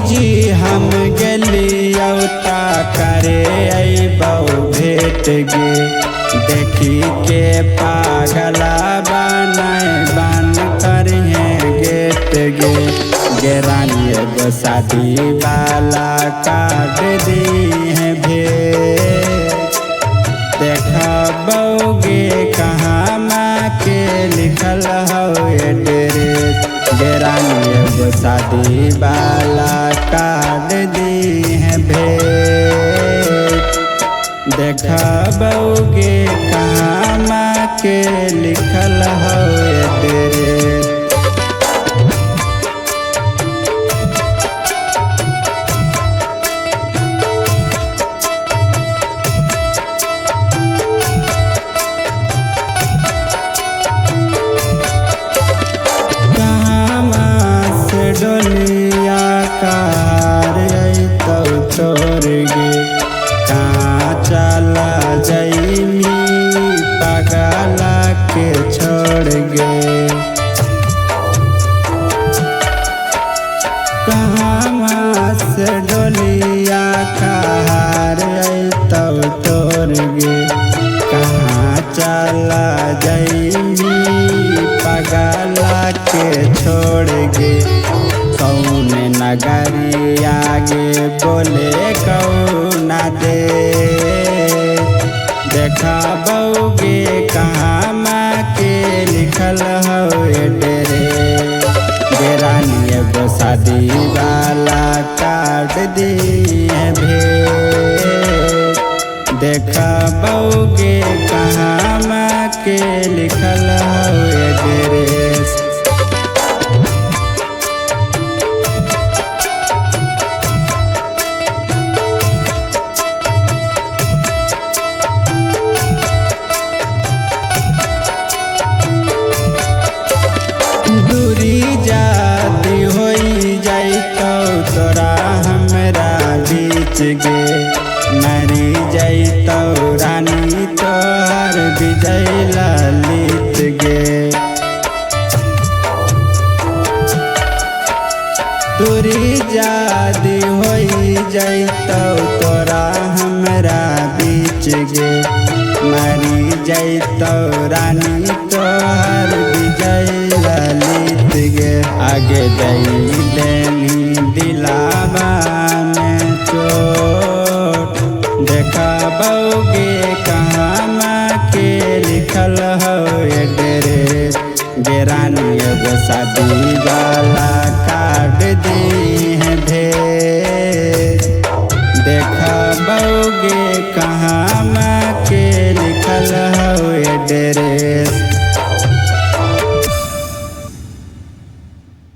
जी हम गलियौता करे अबौ भेट गे, देखी के पागला बनाए बन कर गेट गे। गेरानी एगो शादी वाला काट दी है भेट, देखबौगे कहाँ माँ के लिखल हो एड्रेस। गेरानी एगो शादी वाला काट दी है भेट, देखबौगे कहाँ माँ के लिखल हो एड्रेस। डोलिया कार तो तोर गे, कहाँ चला जैमी पगला के छोड़ गे। कहाँ से डोलिया कार तो तोर गे, कहाँ चला जैमी पगला के छोड़ गे। कौन नगरी आगे बोले कौना दे, देखबौगे कहाँ माँ के लिखल हो एड्रेस। गेरानी एगो शादी वाला काट दी है भेट, देखबौगे कहाँ माँ के लिखल हो एड्रेस। दूरी जाती होई जाइतो तोरा हमरा बीच गे, मरी जाइतो रानी तोहर विजय ललित गे। दूरी जाती होई जाइतो तोरा हमरा बीच गे, मरी जाइतो रानी तोहर विजय ललित गे। आगे दई देनी दिलावा में चोट, देखबौगे कहाँ माँ के लिखल हो एड्रेस। गेरानी एगो शादी वाला